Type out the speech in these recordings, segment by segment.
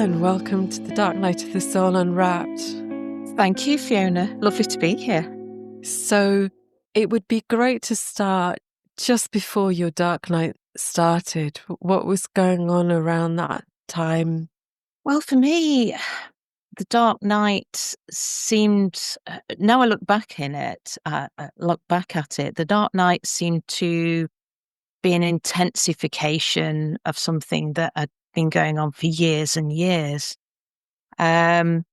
Helen, welcome to the Dark Night of the Soul Unwrapped. Thank you, Fiona. Lovely to be here. So it would be great to start just before your dark night started. What was going on around that time? Well, for me, the dark night seemed, now I look back at it, the dark night seemed to be an intensification of something that had been going on for years and years. For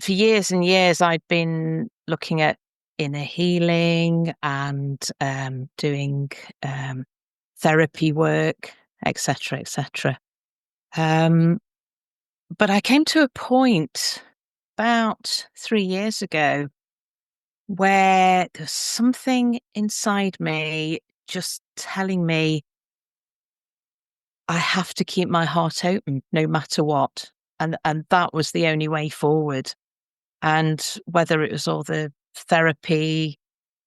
years and years, I'd been looking at inner healing and doing therapy work, etc., etc. But I came to a point about 3 years ago where there's something inside me just telling me I have to keep my heart open no matter what. And that was the only way forward. And whether it was all the therapy,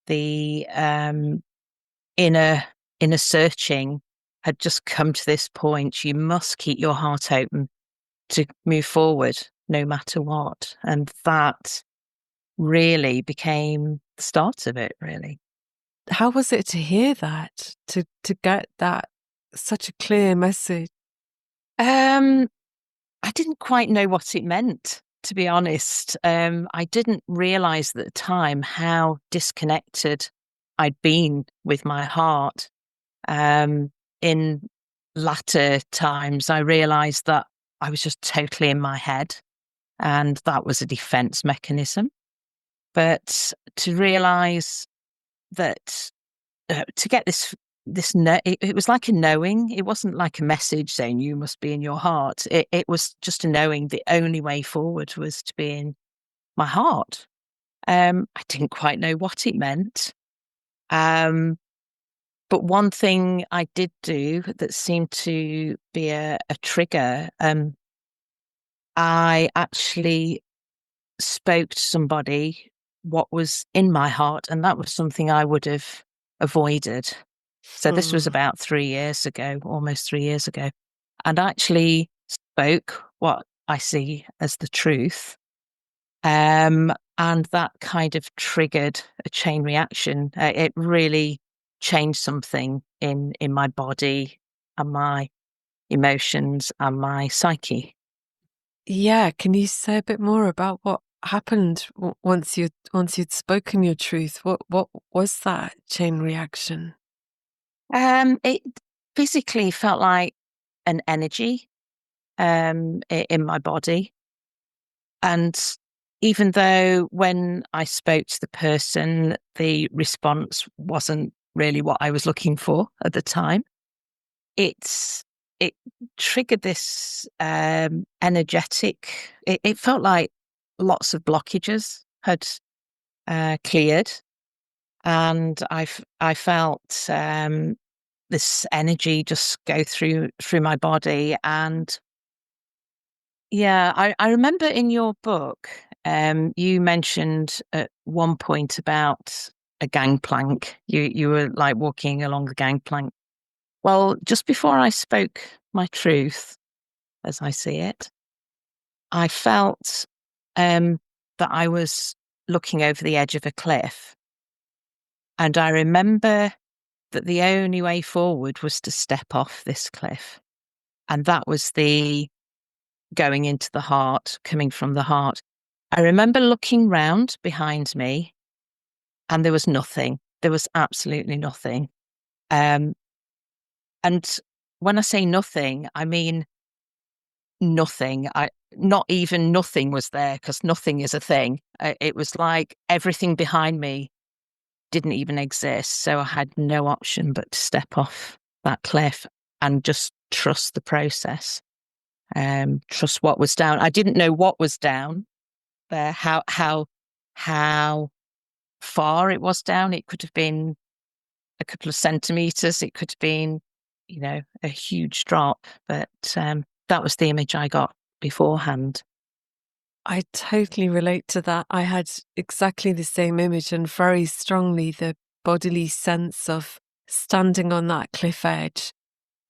the inner searching had just come to this point. You must keep your heart open to move forward no matter what. And that really became the start of it, really. How was it to hear that, to get that such a clear message? I didn't quite know what it meant, to be honest. I didn't realize at the time how disconnected I'd been with my heart. In latter times, I realized that I was just totally in my head, and that was a defense mechanism. But to realize that, to get it was like a knowing. It wasn't like a message saying you must be in your heart. It was just a knowing the only way forward was to be in my heart. I didn't quite know what it meant. But one thing I did do that seemed to be a trigger, I actually spoke to somebody what was in my heart, and that was something I would have avoided. So this was about 3 years ago, almost 3 years ago, and I actually spoke what I see as the truth. And that kind of triggered a chain reaction. It really changed something in my body and my emotions and my psyche. Yeah, can you say a bit more about what happened once you'd spoken your truth? What was that chain reaction? It physically felt like an energy in my body. And even though when I spoke to the person, the response wasn't really what I was looking for at the time, it triggered this energetic. It felt like lots of blockages had cleared, and I felt this energy just go through my body. And yeah, I remember in your book, you mentioned at one point about a gangplank. You were like walking along the gangplank. Well, just before I spoke my truth, as I see it, I felt that I was looking over the edge of a cliff. And I remember that the only way forward was to step off this cliff. And that was the going into the heart, coming from the heart. I remember looking round behind me, and there was nothing. There was absolutely nothing. And when I say nothing, I mean nothing. Not even nothing was there, because nothing is a thing. It was like everything behind me didn't even exist. So I had no option but to step off that cliff and just trust the process. Trust what was down. I didn't know what was down there, how far it was down. It could have been a couple of centimeters. It could have been, a huge drop. But that was the image I got beforehand. I totally relate to that. I had exactly the same image, and very strongly the bodily sense of standing on that cliff edge,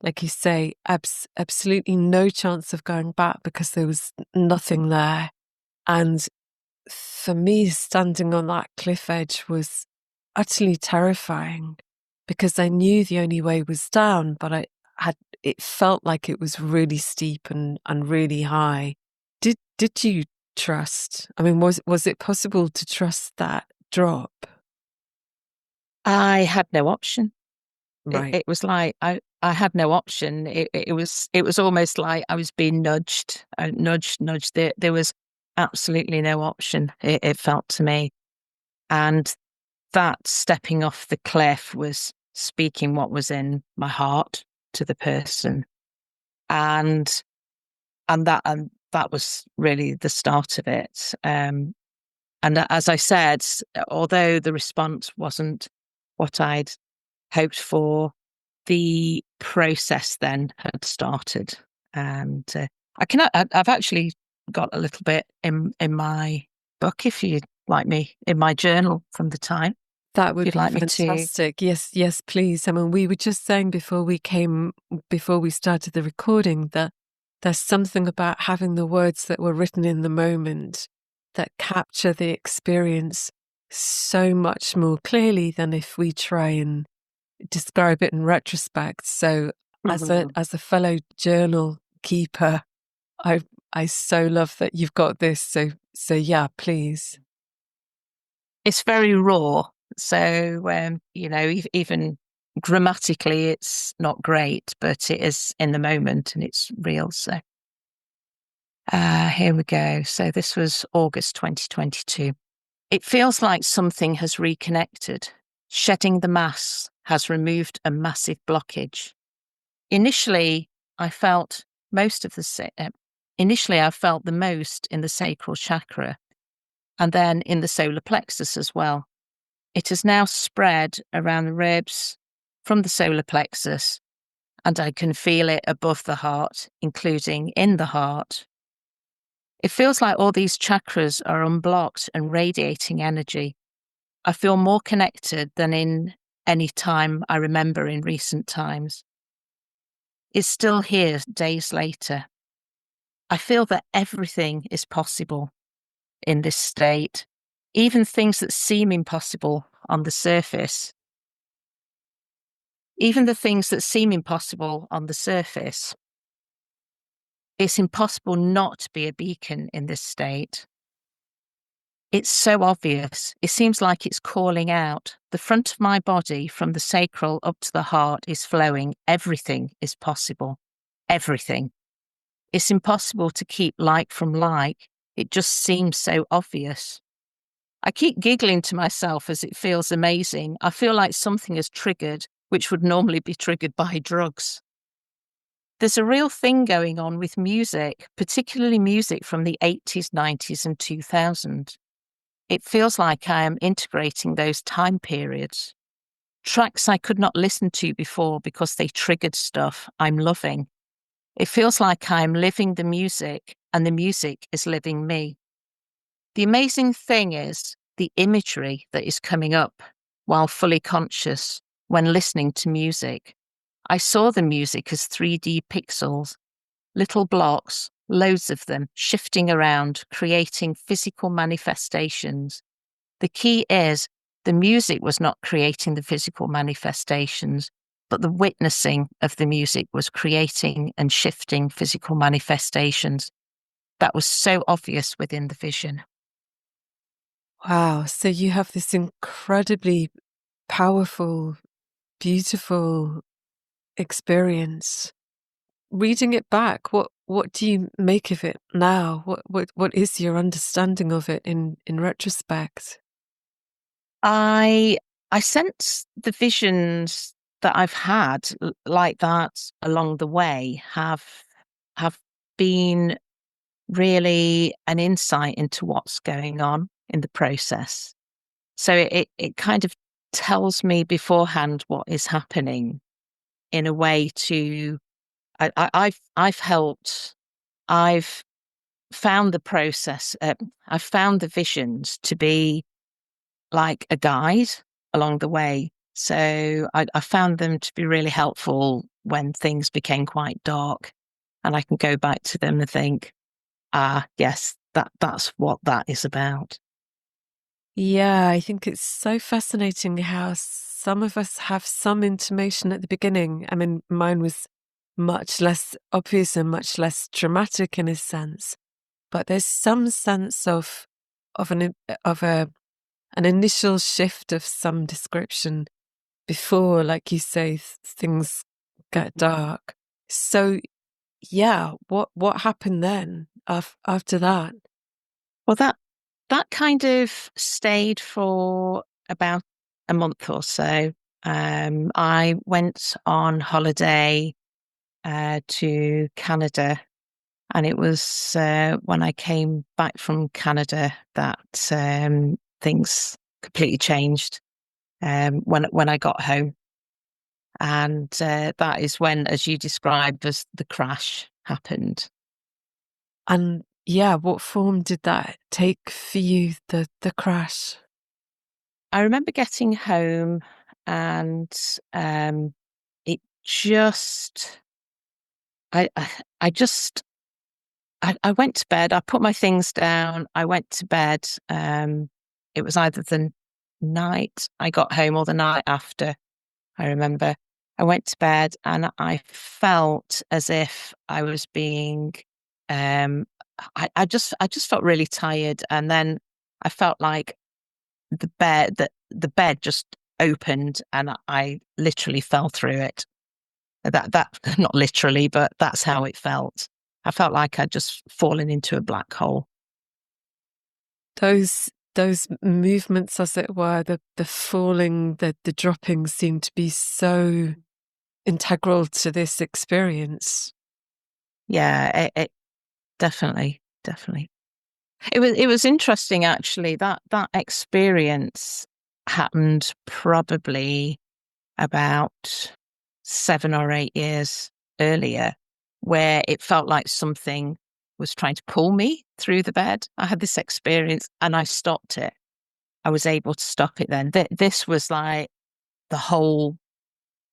like you say, absolutely no chance of going back because there was nothing there. And for me, standing on that cliff edge was utterly terrifying because I knew the only way was down, but it felt like it was really steep and really high. Did you trust? I mean, was it possible to trust that drop? I had no option. Right. It was like I had no option. It was almost like I was being nudged, nudged. There was absolutely no option. It felt to me, and that stepping off the cliff was speaking what was in my heart to the person, and and that was really the start of it. And as I said, although the response wasn't what I'd hoped for, the process then had started. And I've actually got a little bit in my book, if you'd like me, in my journal from the time, That if would you'd be like me to. fantastic. Yes, yes, please. I mean, we were just saying before we started the recording, that there's something about having the words that were written in the moment that capture the experience so much more clearly than if we try and describe it in retrospect. So as a fellow journal keeper, I I so love that you've got this. So yeah, please. It's very raw. So, even grammatically, it's not great, but it is in the moment and it's real. So, here we go. So, this was August 2022. It feels like something has reconnected. Shedding the mask has removed a massive blockage. Initially, I felt most of the initially I felt the most in the sacral chakra and then in the solar plexus as well. It has now spread around the ribs from the solar plexus, and I can feel it above the heart, including in the heart. It feels like all these chakras are unblocked and radiating energy. I feel more connected than in any time I remember in recent times. It's still here days later. I feel that everything is possible in this state, even things that seem impossible on the surface. Even the things that seem impossible on the surface. It's impossible not to be a beacon in this state. It's so obvious. It seems like it's calling out. The front of my body, from the sacral up to the heart, is flowing. Everything is possible. Everything. It's impossible to keep like from like. It just seems so obvious. I keep giggling to myself as it feels amazing. I feel like something is triggered, which would normally be triggered by drugs. There's a real thing going on with music, particularly music from the 80s, 90s, and 2000. It feels like I am integrating those time periods. Tracks I could not listen to before because they triggered stuff I'm loving. It feels like I'm living the music and the music is living me. The amazing thing is the imagery that is coming up while fully conscious when listening to music. I saw the music as 3D pixels, little blocks, loads of them, shifting around, creating physical manifestations. The key is the music was not creating the physical manifestations, but the witnessing of the music was creating and shifting physical manifestations. That was so obvious within the vision. Wow. So you have this incredibly powerful, beautiful experience. Reading it back, what do you make of it now? What is your understanding of it in retrospect? I I sense the visions that I've had like that along the way have been really an insight into what's going on in the process. So it kind of tells me beforehand what is happening in a way to I've helped I've found the process I've found the visions to be like a guide along the way So I found them to be really helpful when things became quite dark, and I can go back to them and think, ah, yes, that's what that is about. Yeah, I think it's so fascinating how some of us have some intimation at the beginning. I mean, mine was much less obvious and much less dramatic in a sense, but there's some sense of of a an initial shift of some description before, like you say, things get dark. So, yeah, what happened then after that? Well, that kind of stayed for about a month or so. I went on holiday to Canada, and it was when I came back from Canada that things completely changed. When I got home, and that is when, as you described, as the crash happened. And yeah, what form did that take for you, the crash? I remember getting home, and it just, I just, I went to bed. I put my things down. I went to bed. It was either the night I got home or the night after. I remember I went to bed and I felt as if I was being, um, I just felt really tired, and then I felt like the bed just opened and I literally fell through it. That not literally, but that's how it felt. I felt like I'd just fallen into a black hole. Those movements, as it were, the falling, the dropping seemed to be so integral to this experience. Yeah, it definitely, definitely. It was interesting actually. That experience happened probably about 7 or 8 years earlier, where it felt like something was trying to pull me through the bed. I had this experience and I stopped it. I was able to stop it then. This was like the whole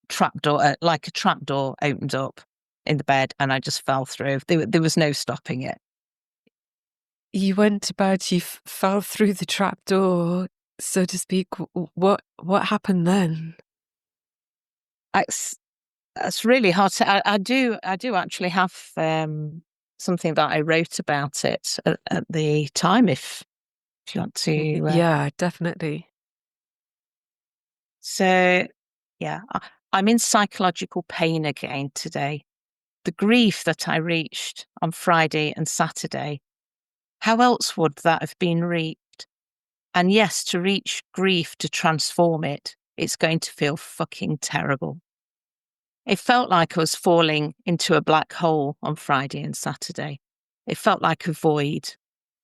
trapdoor, like a trapdoor opened up in the bed and I just fell through. There was no stopping it. You went to bed, you fell through the trap door, so to speak. What happened then? It's, that's really hard to. I do actually have something that I wrote about it at the time. If you want to. Yeah, definitely. So, yeah, I'm in psychological pain again today. The grief that I reached on Friday and Saturday, how else would that have been reached? And yes, to reach grief, to transform it, it's going to feel fucking terrible. It felt like I was falling into a black hole on Friday and Saturday. It felt like a void.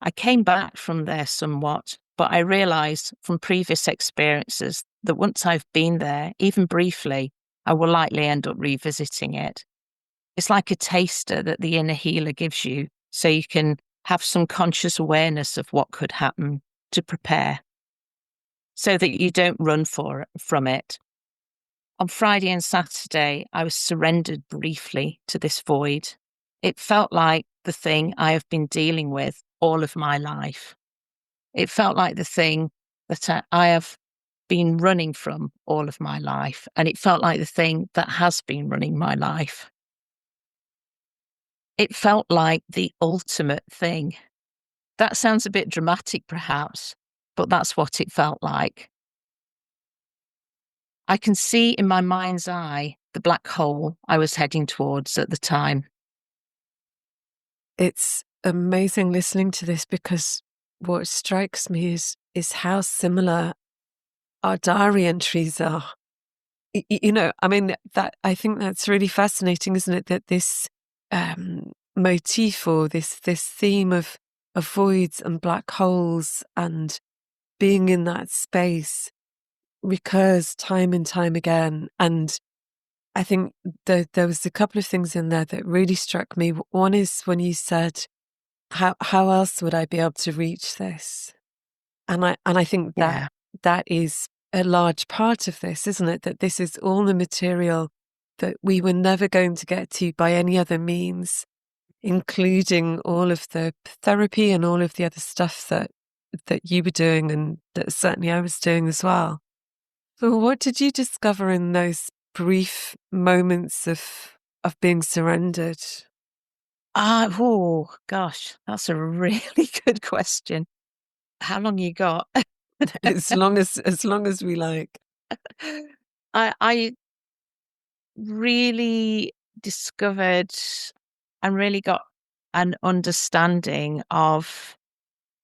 I came back from there somewhat, but I realized from previous experiences that once I've been there, even briefly, I will likely end up revisiting it. It's like a taster that the inner healer gives you so you can have some conscious awareness of what could happen to prepare so that you don't run from it. On Friday and Saturday, I was surrendered briefly to this void. It felt like the thing I have been dealing with all of my life. It felt like the thing that I have been running from all of my life. And it felt like the thing that has been running my life. It felt like the ultimate thing. That sounds a bit dramatic, perhaps, but that's what it felt like. I can see in my mind's eye the black hole I was heading towards at the time. It's amazing listening to this because what strikes me is how similar our diary entries are. You know, I mean, that I think that's really fascinating, isn't it? That this motif or this theme of voids and black holes and being in that space recurs time and time again. And I think there was a couple of things in there that really struck me. One is when you said, how else would I be able to reach this? And I think that Yeah. that is a large part of this, isn't it? That this is all the material that we were never going to get to by any other means, including all of the therapy and all of the other stuff that you were doing and that certainly I was doing as well. So what did you discover in those brief moments of being surrendered? Oh gosh, that's a really good question. How long you got? As long as we like. I really discovered and really got an understanding of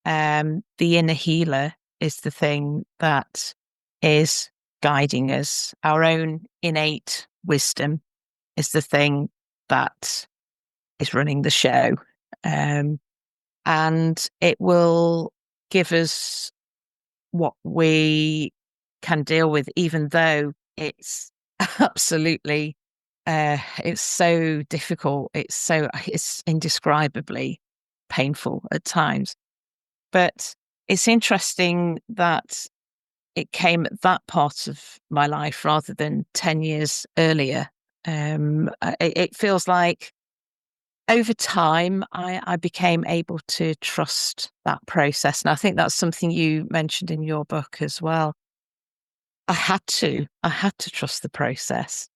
the inner healer is the thing that is guiding us. Our own innate wisdom is the thing that is running the show. Um, and it will give us what we can deal with, even though it's absolutely, it's so difficult. It's indescribably painful at times. But it's interesting that it came at that part of my life rather than 10 years earlier. It feels like over time, I became able to trust that process. And I think that's something you mentioned in your book as well. I had to trust the process.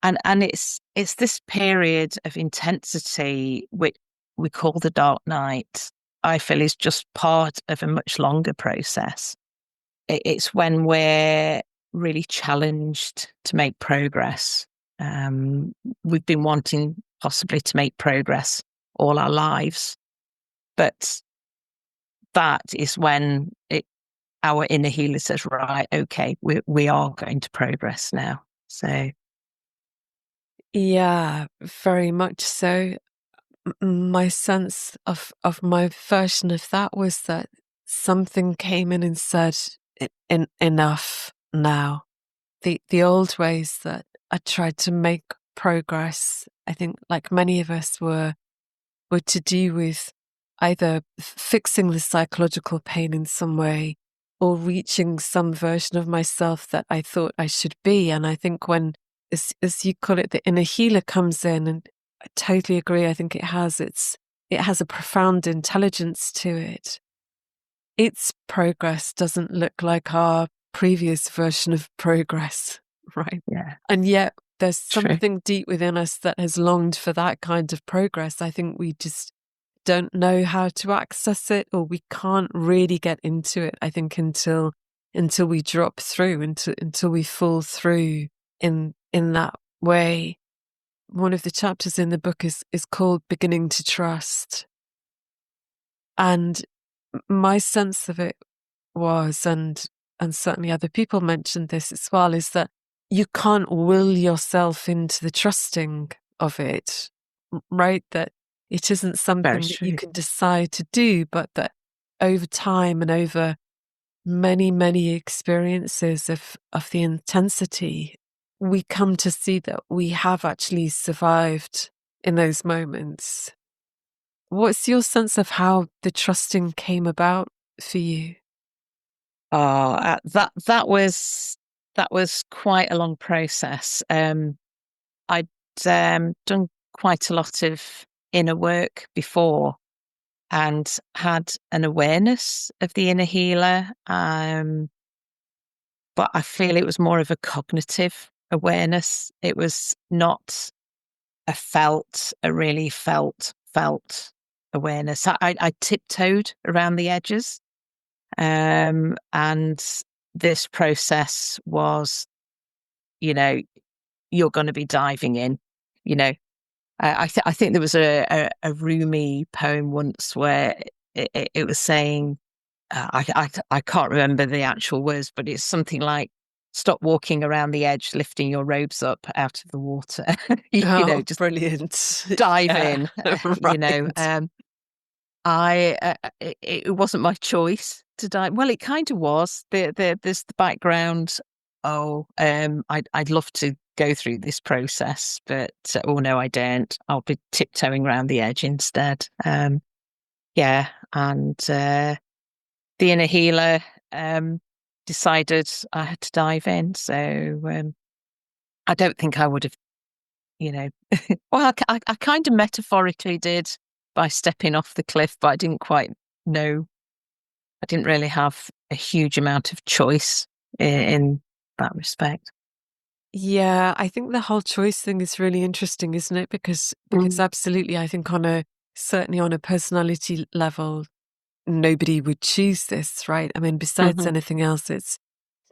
And it's this period of intensity which we call the dark night, I feel is just part of a much longer process. It's when we're really challenged to make progress. Um, we've been wanting possibly to make progress all our lives, but that is when our inner healer says, right, okay, we are going to progress now. So, Yeah, very much so. My sense of my version of that was that something came in and said, enough now." The old ways that I tried to make progress, I think, like many of us, were to do with either fixing the psychological pain in some way or reaching some version of myself that I thought I should be. And I think when, as you call it, the inner healer comes in, and I totally agree. I think it has a profound intelligence to it. Its progress doesn't look like our previous version of progress, right? yeah, And yet there's true. something deep within us that has longed for that kind of progress. I think we just don't know how to access it, or we can't really get into it, I think, until we drop through, until we fall through in that way. One of the chapters in the book is called Beginning to Trust. And my sense of it was, and certainly other people mentioned this as well, is that you can't will yourself into the trusting of it, right? That it isn't Very something that you true. can decide to do, but that over time and over many, many experiences of the intensity, we come to see that we have actually survived in those moments. What's your sense of how the trusting came about for you? Oh, that was quite a long process. I'd done quite a lot of inner work before and had an awareness of the inner healer. But I feel it was more of a cognitive awareness. It was not a really felt awareness. I tiptoed around the edges. And this process was, you know, you're going to be diving in, you know. I think there was a Rumi poem once where it was saying, I can't remember the actual words, but it's something like, "Stop walking around the edge, lifting your robes up out of the water." You know, Oh, just brilliant. dive Yeah, in. You know, right. it wasn't my choice to die. Well, it kind of was. There's the background. Oh, I'd love to go through this process, but oh no, I don't. I'll be tiptoeing around the edge instead. Yeah, and the inner healer. decided I had to dive in. So I don't think I would have, you know, well, I kind of metaphorically did by stepping off the cliff, but I didn't quite know. I didn't really have a huge amount of choice in that respect. Yeah, I think the whole choice thing is really interesting, isn't it? Because Mm. absolutely, I think certainly on a personality level, nobody would choose this, right? I mean, besides Hmm. anything else, it's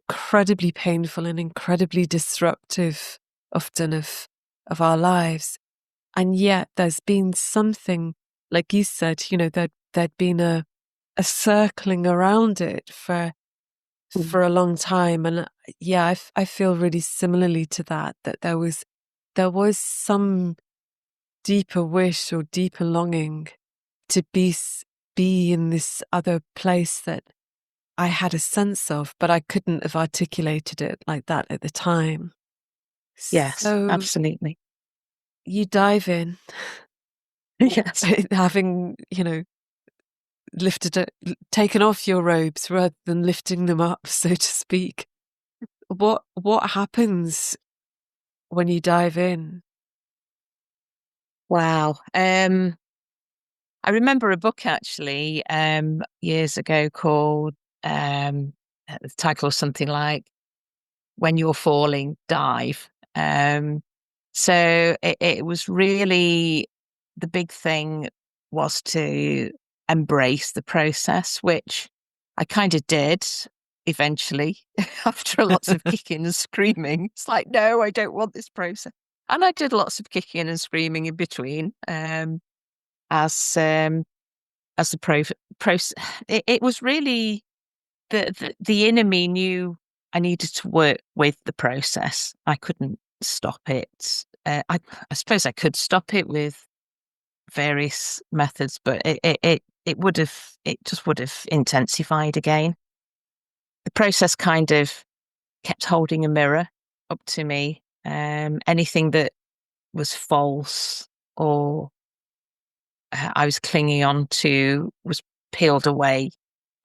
incredibly painful and incredibly disruptive often of our lives. And yet there's been something, like you said, there'd been a circling around it for a long time. And yeah, I feel really similarly to that there was some deeper wish or deeper longing to be in this other place that I had a sense of, but I couldn't have articulated it like that at the time. Yes, So absolutely. you dive in, Yes. having, taken off your robes rather than lifting them up, so to speak. What happens when you dive in? Wow. I remember a book actually years ago called the title was something like "When You're Falling, Dive." So it was really the big thing was to embrace the process, which I kind of did eventually after lots of kicking and screaming. It's like, no, I don't want this process. And I did lots of kicking and screaming in between as um, as the process. It was really the inner me knew I needed to work with the process. I couldn't stop it. I suppose I could stop it with various methods, but it just would have intensified again. The process kind of kept holding a mirror up to me. Anything that was false or I was clinging on to was peeled away,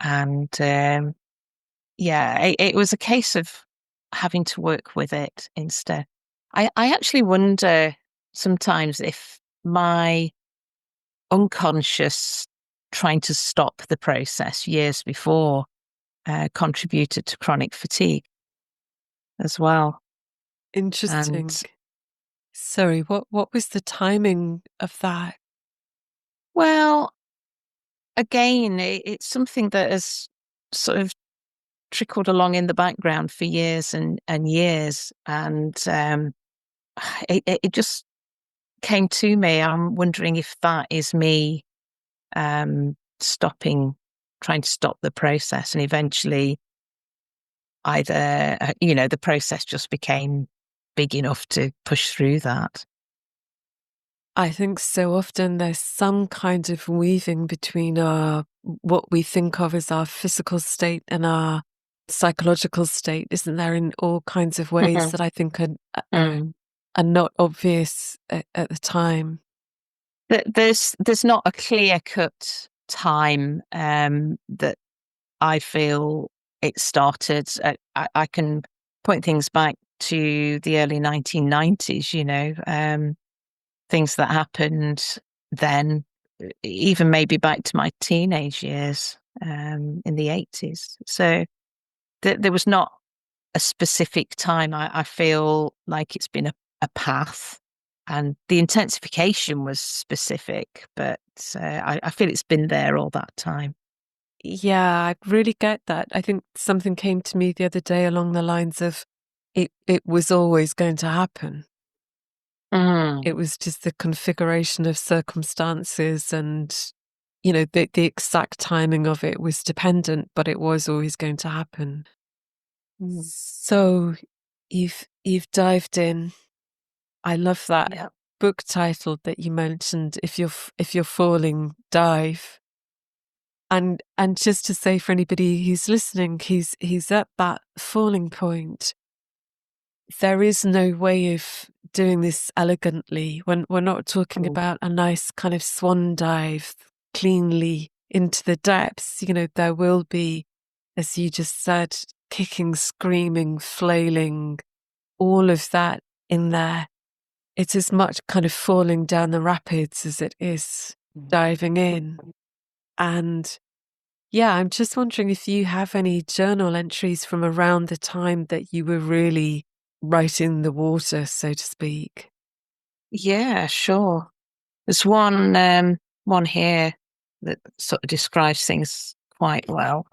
and yeah, it was a case of having to work with it instead. I actually wonder sometimes if my unconscious trying to stop the process years before contributed to chronic fatigue as well. And Interesting. Sorry, what was the timing of that? well, again, it's something that has sort of trickled along in the background for years and years. And it just came to me. I'm wondering if that is me stopping, trying to stop the process. And eventually, either, the process just became big enough to push through that. I think so often there's some kind of weaving between our what we think of as our physical state and our psychological state, isn't there, in all kinds of ways Mhm. that I think are, Mm. are not obvious at the time. There's not a clear cut time that I feel it started. I can point things back to the early 1990s, things that happened then, even maybe back to my teenage years in the 80s. So there was not a specific time. I feel like it's been a path. And the intensification was specific, but I feel it's been there all that time. Yeah, I really get that. I think something came to me the other day along the lines of it was always going to happen. It Mm. was just the configuration of circumstances and, the exact timing of it was dependent, but it was always going to happen. Mm. So you've dived in. I love that Yeah. book title that you mentioned. If you're falling, dive. And just to say for anybody who's listening, he's at that falling point. There is no way of doing this elegantly when we're not talking Mm. about a nice kind of swan dive cleanly into the depths. There will be, as you just said, kicking, screaming, flailing, all of that in there. It's as much kind of falling down the rapids as it is diving in. And yeah, I'm just wondering if you have any journal entries from around the time that you were really right in the water, so to speak. Yeah, sure. There's one here that sort of describes things quite well.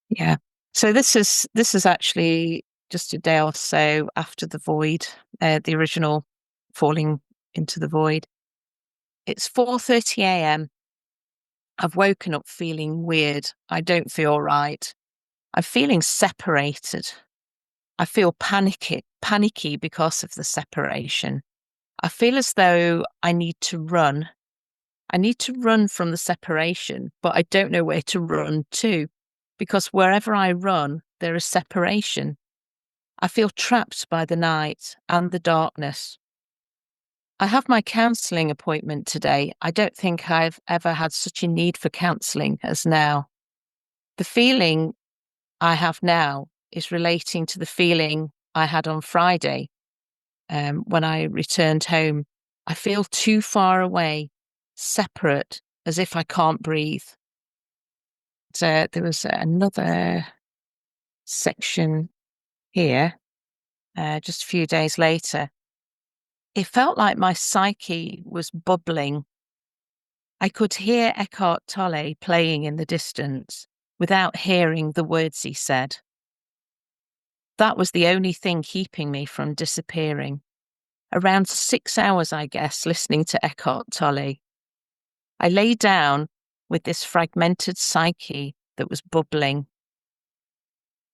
Yeah. So this is actually just a day or so after the void, the original falling into the void. It's 4:30 a.m. I've woken up feeling weird. I don't feel right. I'm feeling separated. I feel panicky because of the separation. I feel as though I need to run. I need to run from the separation, but I don't know where to run to because wherever I run, there is separation. I feel trapped by the night and the darkness. I have my counselling appointment today. I don't think I've ever had such a need for counselling as now. The feeling I have now is relating to the feeling I had on Friday when I returned home. I feel too far away, separate, as if I can't breathe. So there was another section here just a few days later. It felt like my psyche was bubbling. I could hear Eckhart Tolle playing in the distance without hearing the words he said. That was the only thing keeping me from disappearing. Around 6 hours, I guess, listening to Eckhart Tolle. I lay down with this fragmented psyche that was bubbling.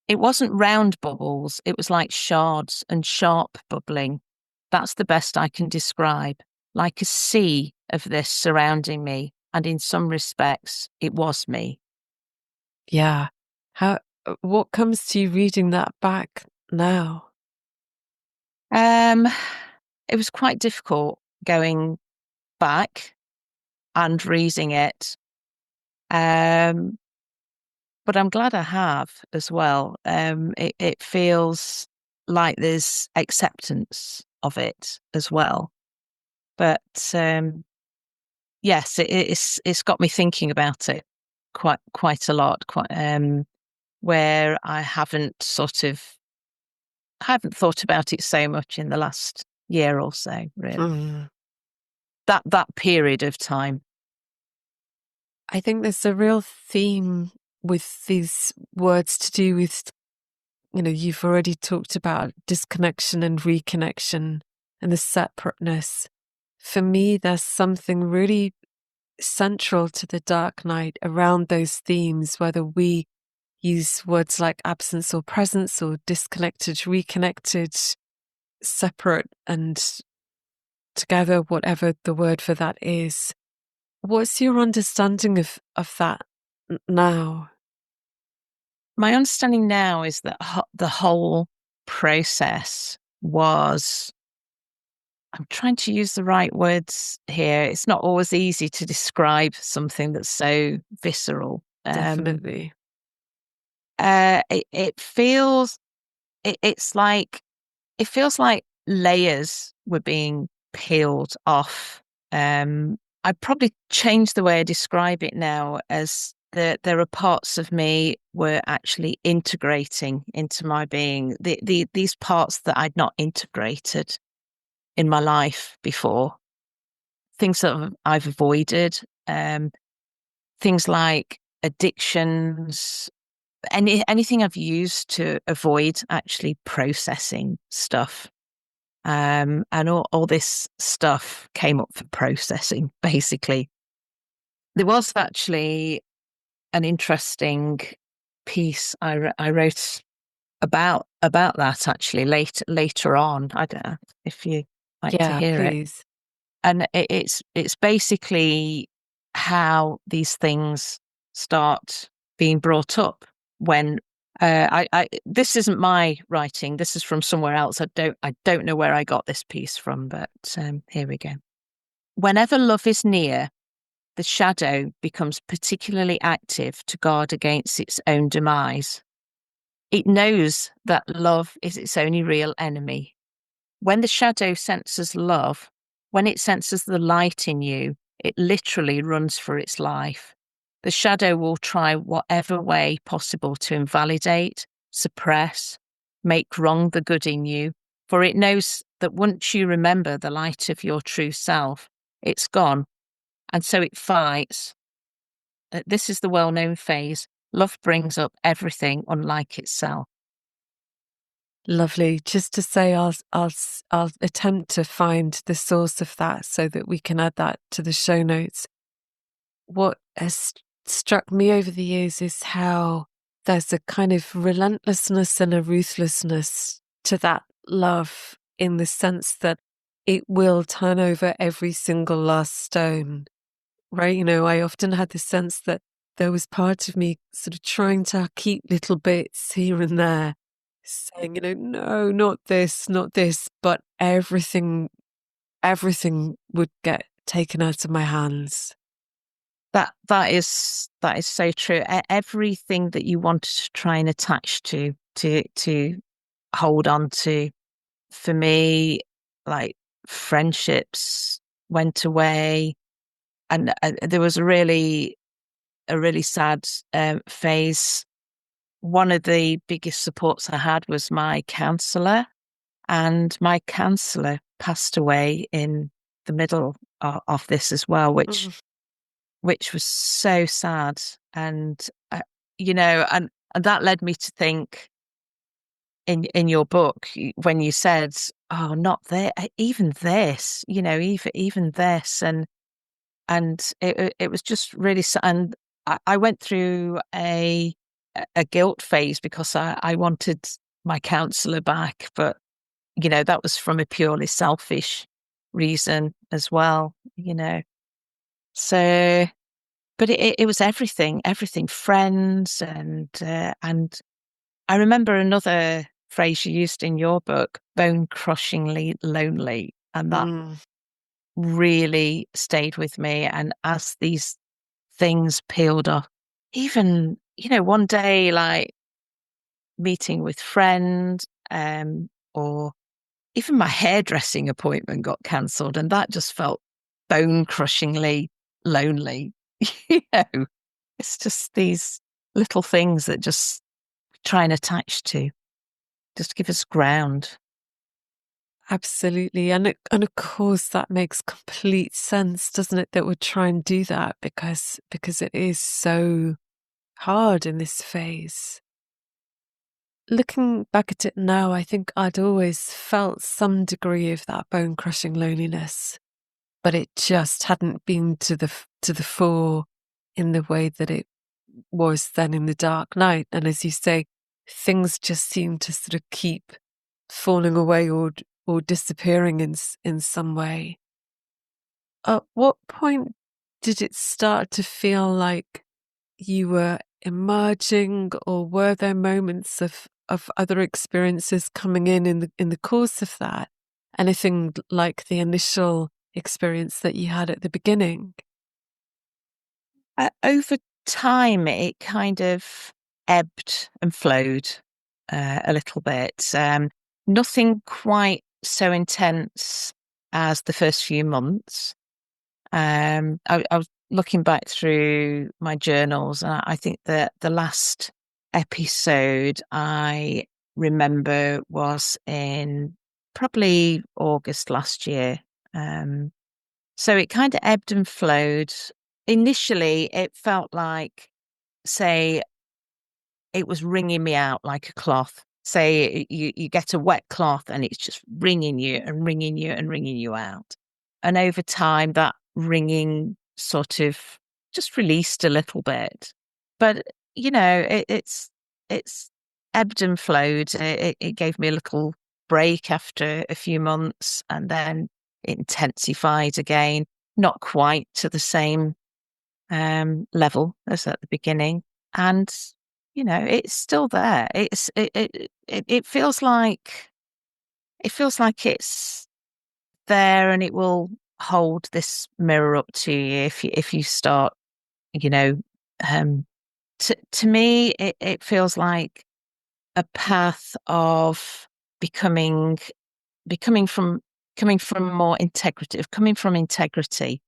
It wasn't round bubbles, it was like shards and sharp bubbling. That's the best I can describe, like a sea of this surrounding me, and in some respects, it was me. Yeah. What comes to you reading that back now? Um, it was quite difficult going back and reading it. But I'm glad I have as well. It feels like there's acceptance of it as well. But yes, it's got me thinking about it quite a lot. Where I haven't thought about it so much in the last year or so. Really, Mm. that period of time. I think there's a real theme with these words to do with, you've already talked about disconnection and reconnection and the separateness. For me, there's something really central to the dark night around those themes, whether we use words like absence or presence or disconnected, reconnected, separate and together, whatever the word for that is. What's your understanding of that now? My understanding now is that the whole process was, I'm trying to use the right words here. It's not always easy to describe something that's so visceral. Definitely. It feels, it's like, it feels like layers were being peeled off. I'd probably change the way I describe it now as there are parts of me were actually integrating into my being. These parts that I'd not integrated in my life before, things that I've avoided, things like addictions, anything I've used to avoid actually processing stuff. And all this stuff came up for processing, basically. There was actually an interesting piece I wrote about that actually later on. I don't know if you like to Yeah, hear it. please. And it's basically how these things start being brought up when I this isn't my writing. This is from somewhere else. I don't know where I got this piece from, but here we go. Whenever love is near, the shadow becomes particularly active to guard against its own demise. It knows that love is its only real enemy. When the shadow senses love, when it senses the light in you, it literally runs for its life. The shadow will try whatever way possible to invalidate, suppress, make wrong the good in you, for it knows that once you remember the light of your true self, it's gone. And so it fights. This is the well known phase. Love brings up everything unlike itself. Lovely. Just to say, I'll attempt to find the source of that so that we can add that to the show notes. What has struck me over the years is how there's a kind of relentlessness and a ruthlessness to that love, in the sense that it will turn over every single last stone, right? You know, I often had the sense that there was part of me sort of trying to keep little bits here and there, saying, you know, no, not this, not this, but everything would get taken out of my hands. That is so true. Everything that you wanted to try and attach to hold on to, for me, like friendships went away, and there was a really sad phase. One of the biggest supports I had was my counselor, and my counselor passed away in the middle of this as well, which Mm. which was so sad. And and that led me to think, in your book, when you said, oh, not there, even this, even this. And it was just really sad. And I went through a guilt phase because I wanted my counselor back, but that was from a purely selfish reason as well. So, but it was everything, friends, and I remember another phrase you used in your book, bone crushingly lonely, and that Mm. really stayed with me. And as these things peeled off, even one day, like meeting with friends, or even my hairdressing appointment got cancelled, and that just felt bone crushingly lonely. you know, it's just these little things that just try and attach to, just give us ground. Absolutely. And of course that makes complete sense, doesn't it, that we'd try and do that because it is so hard in this phase. Looking back at it now, I think I'd always felt some degree of that bone crushing loneliness, but it just hadn't been to the fore in the way that it was then in the dark night. And as you say, things just seemed to sort of keep falling away or disappearing in some way. At what point did it start to feel like you were emerging, or were there moments of other experiences coming in the course of that? Anything like the initial experience that you had at the beginning? Over time, it kind of ebbed and flowed a little bit. Nothing quite so intense as the first few months. I was looking back through my journals, and I think that the last episode I remember was in probably August last year. Um, so it kind of ebbed and flowed. Initially, it felt like, say, it was wringing me out like a cloth. Say you get a wet cloth and it's just wringing you and wringing you and wringing you out. And over time, that wringing sort of just released a little bit. But it's ebbed and flowed. It gave me a little break after a few months, and then it intensified again. Not quite to the same level as at the beginning, and it's still there. It feels like it's there, and it will hold this mirror up to you if you start, you know. Um, to me, it feels like a path of becoming from coming from more integrative, coming from integrity.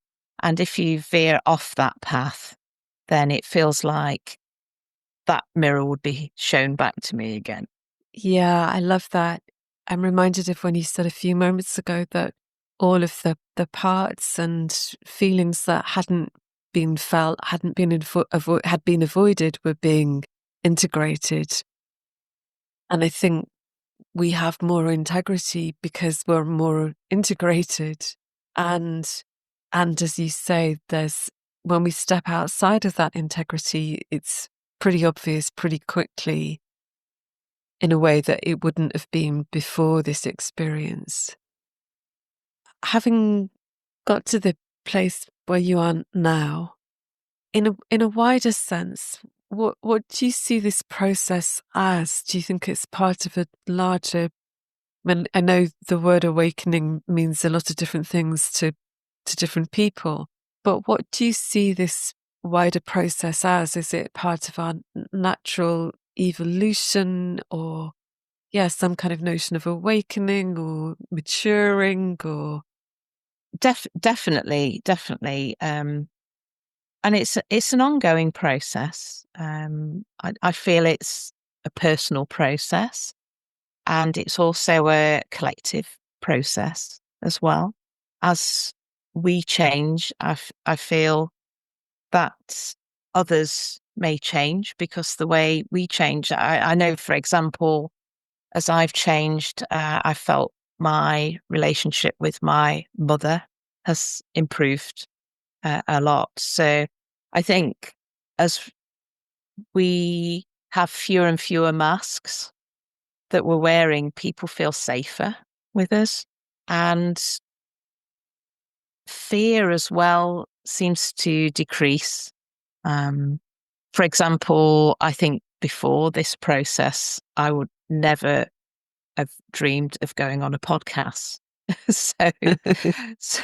And if you veer off that path, then it feels like that mirror would be shown back to me again. Yeah, I love that. I'm reminded of when you said a few moments ago that all of the parts and feelings that hadn't been felt, hadn't been had been avoided, were being integrated. And I think we have more integrity because we're more integrated. And as you say, there's when we step outside of that integrity, it's pretty obvious pretty quickly in a way that it wouldn't have been before this experience. Having got to the place where you are now, in a wider sense, what do you see this process as? Do you think it's part of a larger? I mean, I know the word awakening means a lot of different things to different people, but what do you see this wider process as? Is it part of our natural evolution, or some kind of notion of awakening or maturing, or Definitely. And it's an ongoing process. I feel it's a personal process, and it's also a collective process as well. As we change, I feel that others may change because the way we change. I know, for example, as I've changed, I felt my relationship with my mother has improved a lot. So I think as we have fewer and fewer masks that we're wearing, people feel safer with us. And fear as well seems to decrease. For example, I think before this process, I would never have dreamed of going on a podcast. so, so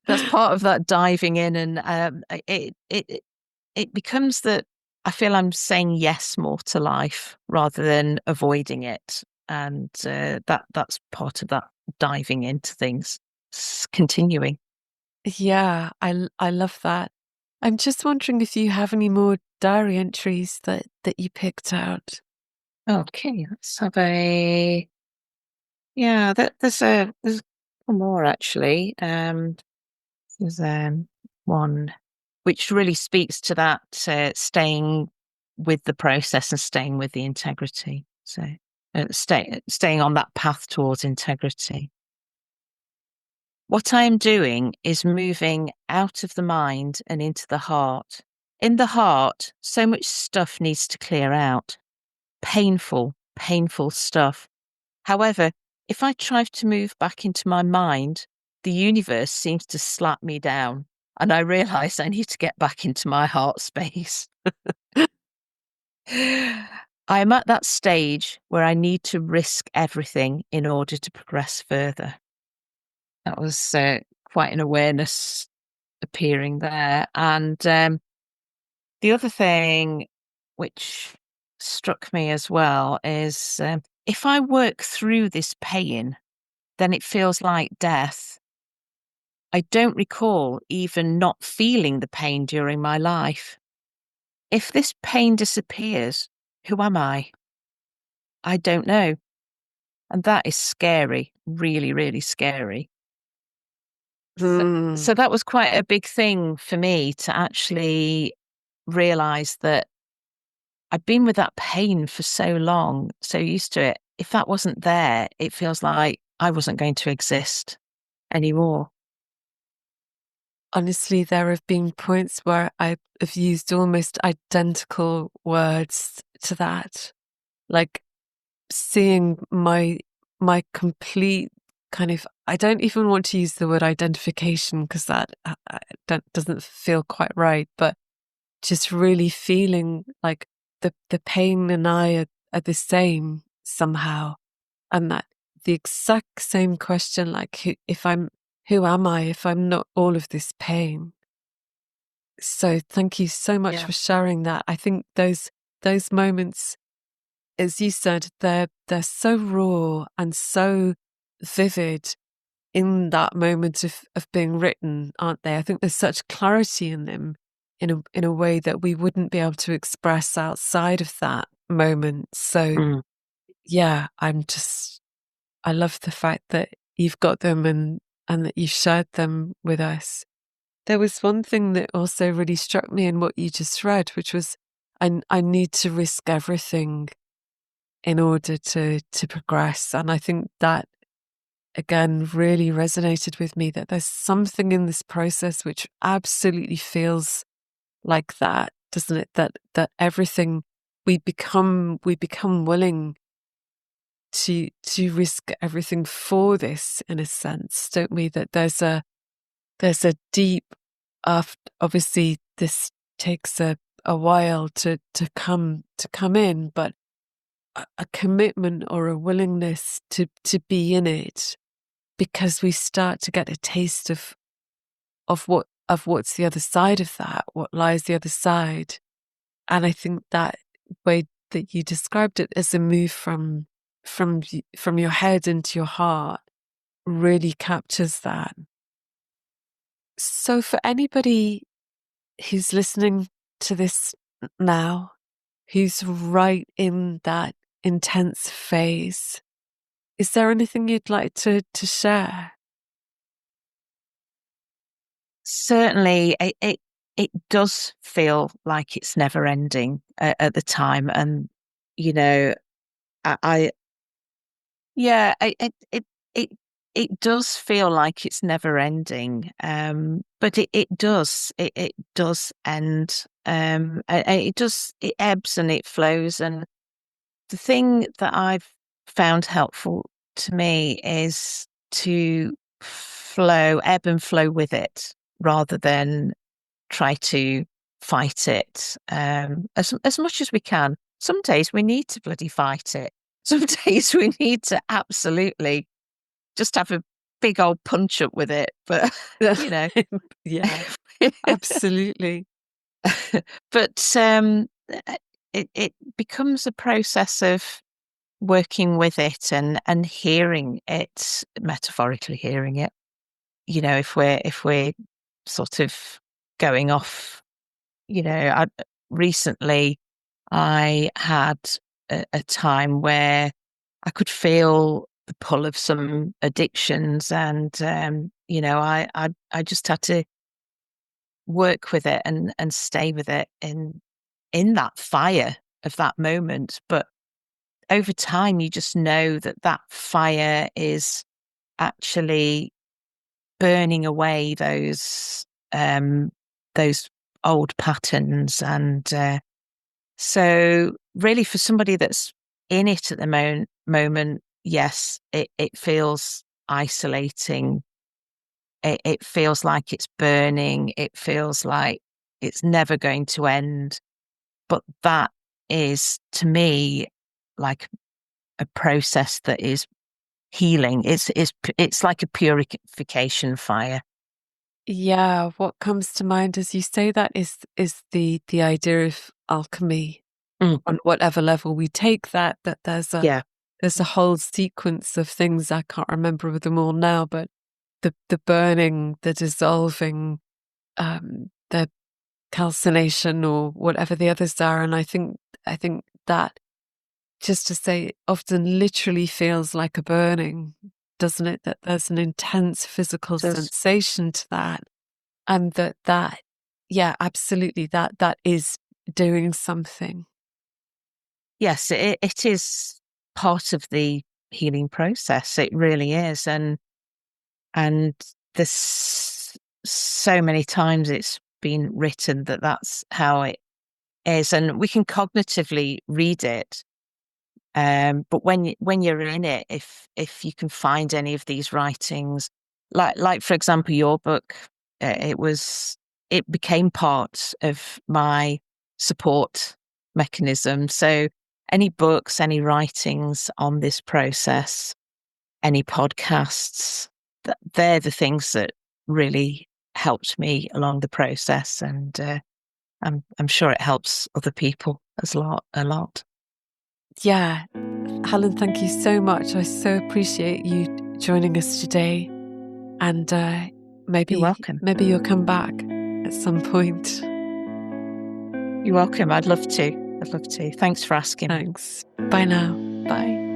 that's part of that diving in, and it becomes that I feel I'm saying yes more to life rather than avoiding it, and that's part of that diving into things, continuing. yeah, I love that. I'm just wondering if you have any more diary entries that you picked out. Okay, let's have a yeah. There's one more actually. There's one which really speaks to that staying with the process and staying with the integrity. So staying on that path towards integrity. What I am doing is moving out of the mind and into the heart. In the heart, so much stuff needs to clear out. Painful stuff. However, if I try to move back into my mind, the universe seems to slap me down, and I realize I need to get back into my heart space. I am at that stage where I need to risk everything in order to progress further. That was quite an awareness appearing there. And the other thing which struck me as well is if I work through this pain, then it feels like death. I don't recall even not feeling the pain during my life. If this pain disappears, who am I? I don't know. And that is scary, really, really scary. So that was quite a big thing for me to actually realize that I'd been with that pain for so long, so used to it. If that wasn't there, it feels like I wasn't going to exist anymore. Honestly, there have been points where I have used almost identical words to that, like seeing my complete kind of. I don't even want to use the word identification because that doesn't feel quite right, but just really feeling like the pain and I are the same somehow, and that the exact same question, like who am I if I'm not all of this pain? So thank you so much Yeah. for sharing that. I think those moments, as you said, they're so raw and so vivid in that moment of being written, aren't they? I think there's such clarity in them in a way that we wouldn't be able to express outside of that moment. So Mm. yeah, I love the fact that you've got them and that you've shared them with us. There was one thing that also really struck me in what you just read, which was I need to risk everything in order to progress. And I think that again really resonated with me, that there's something in this process which absolutely feels like that, doesn't it? That everything we become willing to risk everything for this, in a sense, don't we? That there's a deep, obviously this takes a while to come in, but a commitment or a willingness to be in it, because we start to get a taste of what's the other side of that, what lies the other side. And I think that way that you described it as a move from your head into your heart really captures that. So for anybody who's listening to this now, who's right in that intense phase, is there anything you'd like to share? Certainly, it does feel like it's never ending at the time, and you know, I yeah, it does feel like it's never ending, but it does end, it ebbs and it flows, and the thing that I've found helpful to me is to ebb and flow with it rather than try to fight it, as much as we can. Some days we need to bloody fight it. Some days we need to absolutely just have a big old punch up with it. But you know, Yeah, absolutely. but it becomes a process of working with it and hearing it, metaphorically hearing it. You know, if we're sort of going off, recently I had a time where I could feel the pull of some addictions, and I just had to work with it and stay with it in that fire of that moment. But over time, you just know that that fire is actually burning away those old patterns, and so really, for somebody that's in it at the moment, yes, it feels isolating. It feels like it's burning. It feels like it's never going to end. But that is, to me, like a process that is healing. It's like a purification fire. Yeah, what comes to mind as you say that is the idea of alchemy. Mm, On whatever level we take that yeah. there's a whole sequence of things. I can't remember them all now, but the burning, the dissolving, the calcination, or whatever the others are. And I think that, just to say, often literally feels like a burning, doesn't it? That there's an intense physical Does sensation to that, and that yeah, absolutely, that is doing something. yes, it is part of the healing process. It really is, and there's so many times it's been written that that's how it is, and we can cognitively read it. But when you're in it, if you can find any of these writings, like for example your book, it became part of my support mechanism. So any books, any writings on this process, any podcasts, they're the things that really helped me along the process, and I'm sure it helps other people a lot. yeah, Helen, thank you so much. I so appreciate you joining us today. And You're welcome. maybe you'll come back at some point. You're welcome. I'd love to. Thanks for asking. Thanks. Bye now. Bye.